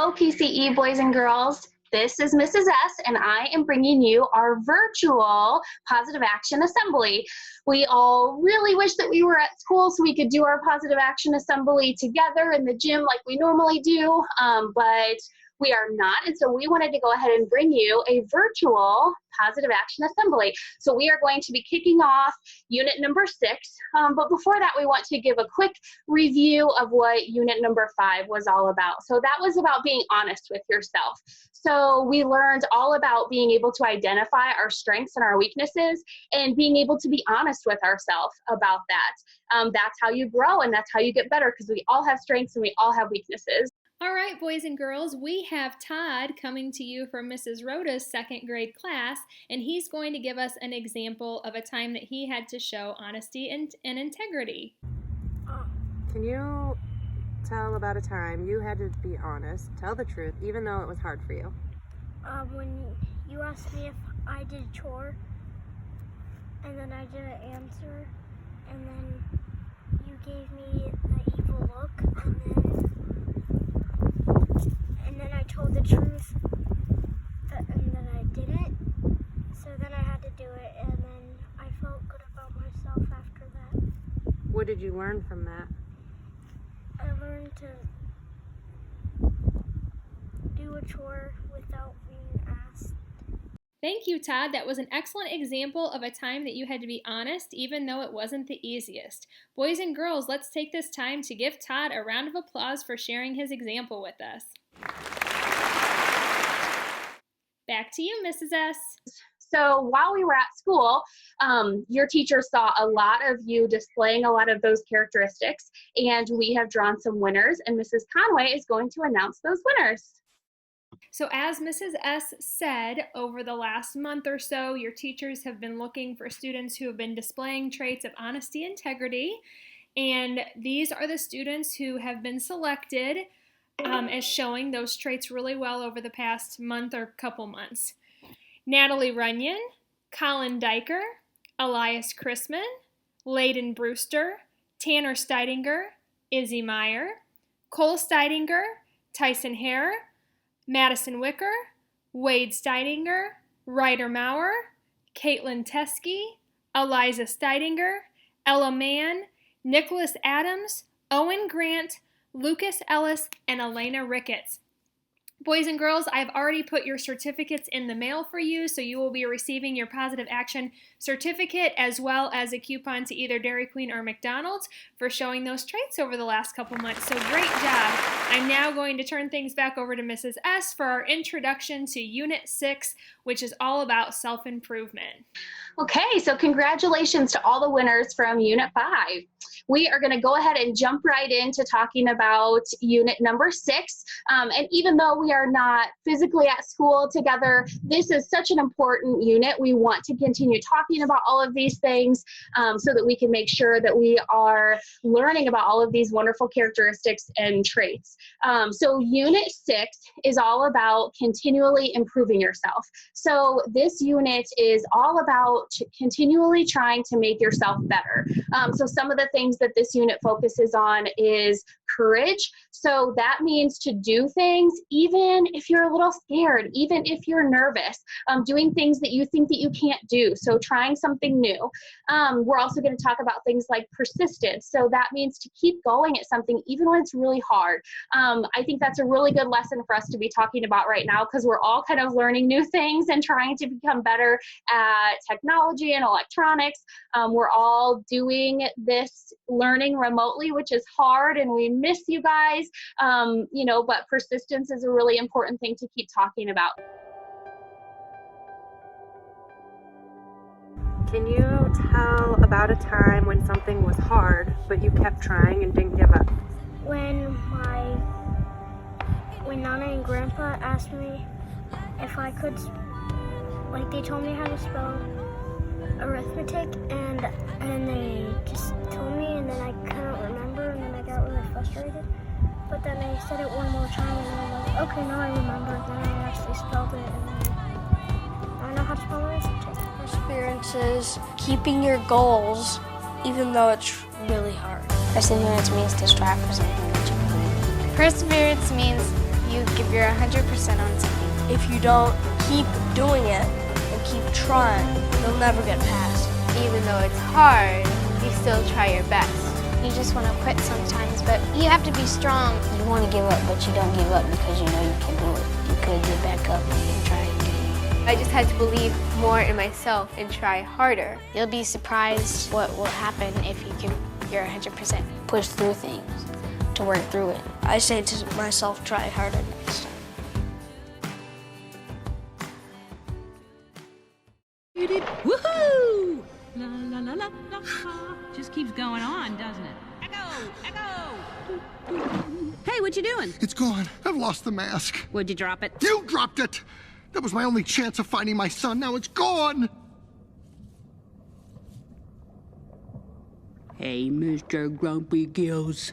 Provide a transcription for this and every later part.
Hello, PCE boys and girls. This is Mrs. S, and I am bringing you our virtual Positive Action Assembly. We all really wish that we were at school so we could do our Positive Action Assembly together in the gym like we normally do, but we are not, and so we wanted to go ahead and bring you a virtual Positive Action Assembly. So we are going to be kicking off unit number 6, but before that we want to give a quick review of what unit number 5 was all about. So that was about being honest with yourself. So we learned all about being able to identify our strengths and our weaknesses and being able to be honest with ourselves about that. That's how you grow and that's how you get better, because we all have strengths and we all have weaknesses. All right, boys and girls, we have Todd coming to you from Mrs. Rhoda's 2nd grade class, and he's going to give us an example of a time that he had to show honesty and integrity. Can you tell about a time you had to be honest, tell the truth, even though it was hard for you? When you asked me if I did a chore, and then I didn't answer, and then you gave me the evil look, and then I told the truth, and then I didn't, so then I had to do it, and then I felt good about myself after that. What did you learn from that? I learned to do a chore without being asked. Thank you, Todd. That was an excellent example of a time that you had to be honest, even though it wasn't the easiest. Boys and girls, let's take this time to give Todd a round of applause for sharing his example with us. Back to you, Mrs. S. So while we were at school, your teacher saw a lot of you displaying a lot of those characteristics, and we have drawn some winners, and Mrs. Conway is going to announce those winners. So as Mrs. S said, over the last month or so, your teachers have been looking for students who have been displaying traits of honesty and integrity, and these are the students who have been selected as showing those traits really well over the past month or couple months. Natalie Runyon, Colin Diker, Elias Chrisman, Layden Brewster, Tanner Steidinger, Izzy Meyer, Cole Steidinger, Tyson Hare, Madison Wicker, Wade Steidinger, Ryder Maurer, Caitlin Teskey, Eliza Steidinger, Ella Mann, Nicholas Adams, Owen Grant, Lucas Ellis, and Elena Ricketts. Boys and girls, I've already put your certificates in the mail for you, so you will be receiving your Positive Action certificate as well as a coupon to either Dairy Queen or McDonald's for showing those traits over the last couple months. So great job. I'm now going to turn things back over to Mrs. S for our introduction to Unit 6, which is all about self-improvement. Okay, so congratulations to all the winners from Unit 5. We are going to go ahead and jump right into talking about unit number 6. And even though we are not physically at school together, this is such an important unit. We want to continue talking about all of these things so that we can make sure that we are learning about all of these wonderful characteristics and traits. So unit 6 is all about continually improving yourself. So this unit is all about continually trying to make yourself better. So some of the things that this unit focuses on is courage. So that means to do things even if you're a little scared, even if you're nervous, doing things that you think that you can't do. So trying something new. We're also going to talk about things like persistence. So that means to keep going at something even when it's really hard. I think that's a really good lesson for us to be talking about right now, because we're all kind of learning new things and trying to become better at technology and electronics. We're all doing this learning remotely, which is hard, and we miss you guys, but persistence is a really important thing to keep talking about. Can you tell about a time when something was hard, but you kept trying and didn't give up? When Nana and Grandpa asked me if I could, they told me how to spell arithmetic, and they just told me, and then I couldn't remember, and then I got really frustrated. But then they said it one more time, and then I was like, okay, now I remember. Then I actually spelled it, and then I know how to spell arithmetic. Perseverance is keeping your goals even though it's really hard. Perseverance means to strive for something that you believe in. Perseverance means you give your 100% on something. If you don't keep doing it and keep trying, you'll never get past. Even though it's hard, you still try your best. You just want to quit sometimes, but you have to be strong. You want to give up, but you don't give up because you know you can do it. You could get back up and try again. I just had to believe more in myself and try harder. You'll be surprised what will happen if you give your 100%. Push through things to work through it. I say to myself, try harder next time. Woohoo! La la la la la la. Just keeps going on, doesn't it? Echo! Echo! Hey, what you doing? It's gone. I've lost the mask. Would you drop it? You dropped it! That was my only chance of finding my son. Now it's gone! Hey, Mr. Grumpy Gills.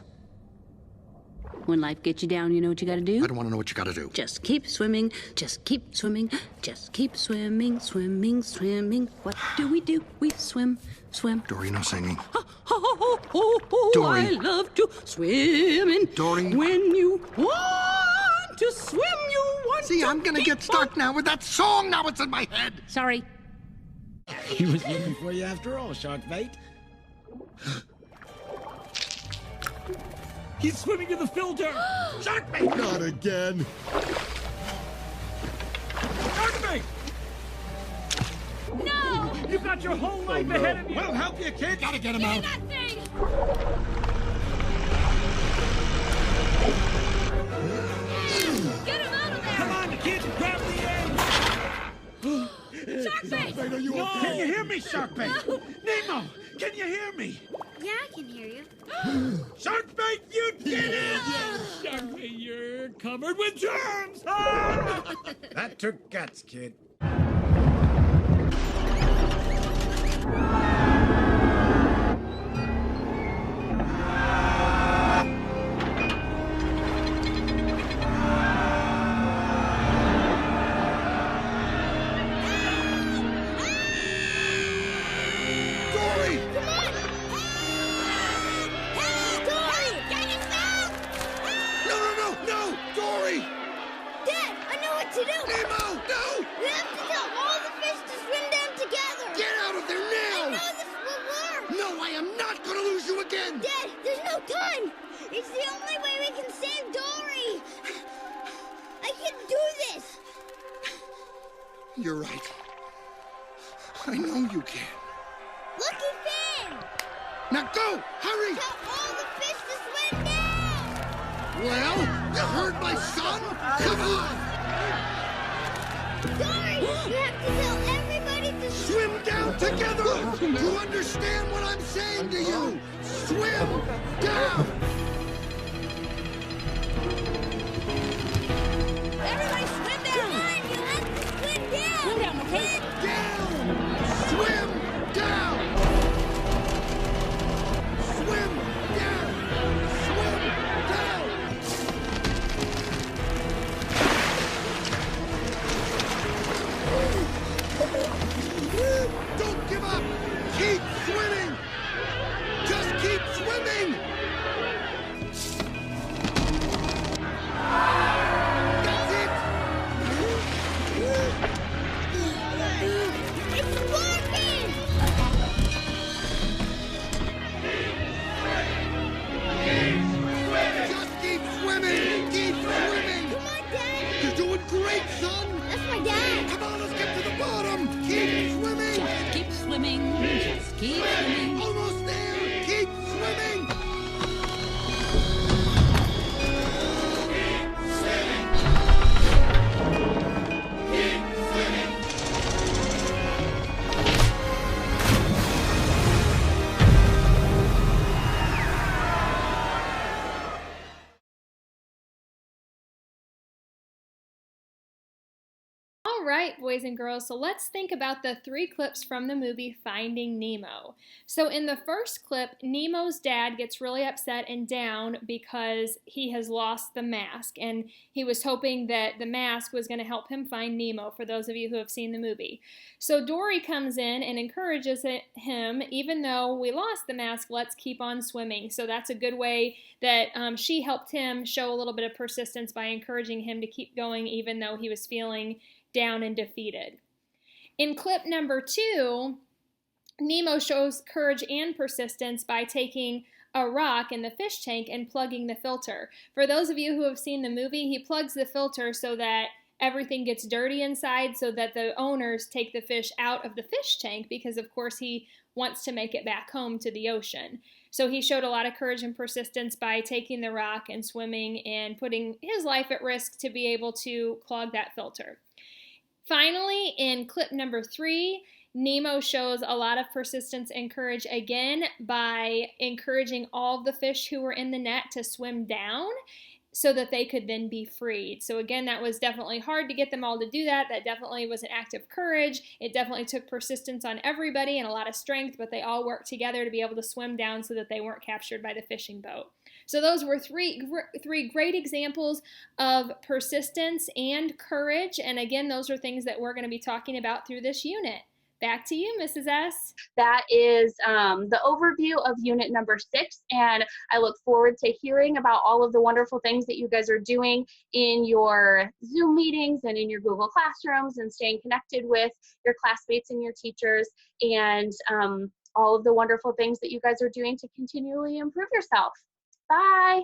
When life gets you down, you know what you gotta do? I don't want to know what you gotta do. Just keep swimming, just keep swimming, just keep swimming, swimming, swimming. What do? We swim, swim. Dory, no singing. Dory. I love to swim in. Dory. When you want to swim, you want See, to I'm gonna get stuck now with that song. Now it's in my head. Sorry. He was looking for you after all, Sharkbait. He's swimming to the filter! Sharkbait! Not again. Sharkbait! No! You've got your whole life ahead of you! We'll help you, kid! Gotta get him out! That thing! Get him out of there! Come on, kids, grab the end! Sharkbait! Are you No! okay? Can you hear me, Sharkbait? No. Nemo, can you hear me? Yeah, I can hear you. Sharkbait, you did it! Sharkbait, you're covered with germs! Ah! That took guts, kid. Dory! No! Dory! Dad, I know what to do. Nemo! No! We have to tell all the fish to swim down together. Get out of there I now! know this will work. No, I am not gonna lose you again! Dad, there's no time. It's the only way we can save Dory. I can do this. You're right. I know you can. Lucky Finn! Now go! Hurry! Tell all the fish to swim down. Well, you heard my son? Come on! Dory, you have to tell everybody to Swim down together! You understand what I'm saying to you? Swim down! Everybody swim down. Come on, you have to swim down. Swim down, okay? Down! Swim down! Swim down! Swim down! Don't give up! Keep swimming! Just keep swimming! All right, boys and girls, so let's think about the 3 clips from the movie Finding Nemo. So in the first clip, Nemo's dad gets really upset and down because he has lost the mask, and he was hoping that the mask was going to help him find Nemo, for those of you who have seen the movie. So Dory comes in and encourages him, even though we lost the mask, let's keep on swimming. So that's a good way that she helped him show a little bit of persistence by encouraging him to keep going even though he was feeling down and defeated. In clip number 2, Nemo shows courage and persistence by taking a rock in the fish tank and plugging the filter. For those of you who have seen the movie, he plugs the filter so that everything gets dirty inside, so that the owners take the fish out of the fish tank, because of course he wants to make it back home to the ocean. So he showed a lot of courage and persistence by taking the rock and swimming and putting his life at risk to be able to clog that filter. Finally, in clip number 3, Nemo shows a lot of persistence and courage again by encouraging all of the fish who were in the net to swim down so that they could then be freed. So again, that was definitely hard to get them all to do that. That definitely was an act of courage. It definitely took persistence on everybody and a lot of strength, but they all worked together to be able to swim down so that they weren't captured by the fishing boat. So those were three great examples of persistence and courage. And again, those are things that we're going to be talking about through this unit. Back to you, Mrs. S. That is the overview of unit number 6, and I look forward to hearing about all of the wonderful things that you guys are doing in your Zoom meetings and in your Google Classrooms, and staying connected with your classmates and your teachers, and all of the wonderful things that you guys are doing to continually improve yourself. Bye.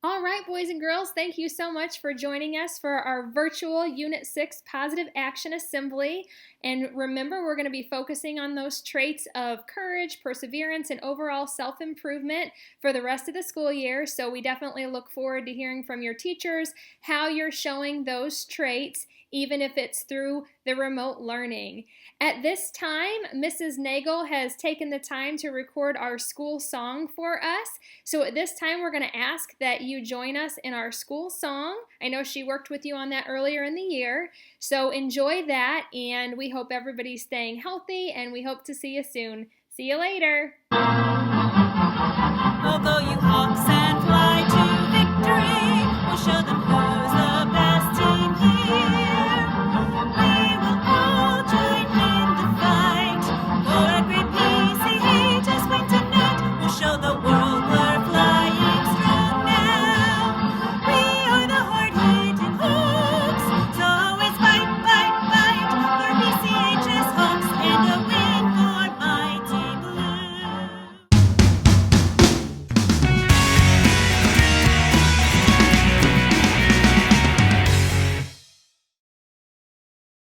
All right, boys and girls, thank you so much for joining us for our virtual Unit 6 Positive Action Assembly. And remember, we're going to be focusing on those traits of courage, perseverance, and overall self-improvement for the rest of the school year. So we definitely look forward to hearing from your teachers how you're showing those traits, even if it's through the remote learning. At this time, Mrs. Nagel has taken the time to record our school song for us. So at this time, we're going to ask that you join us in our school song. I know she worked with you on that earlier in the year. So enjoy that, and we hope everybody's staying healthy, and we hope to see you soon. See you later. Although you hawks and fly to victory, we'll show them who's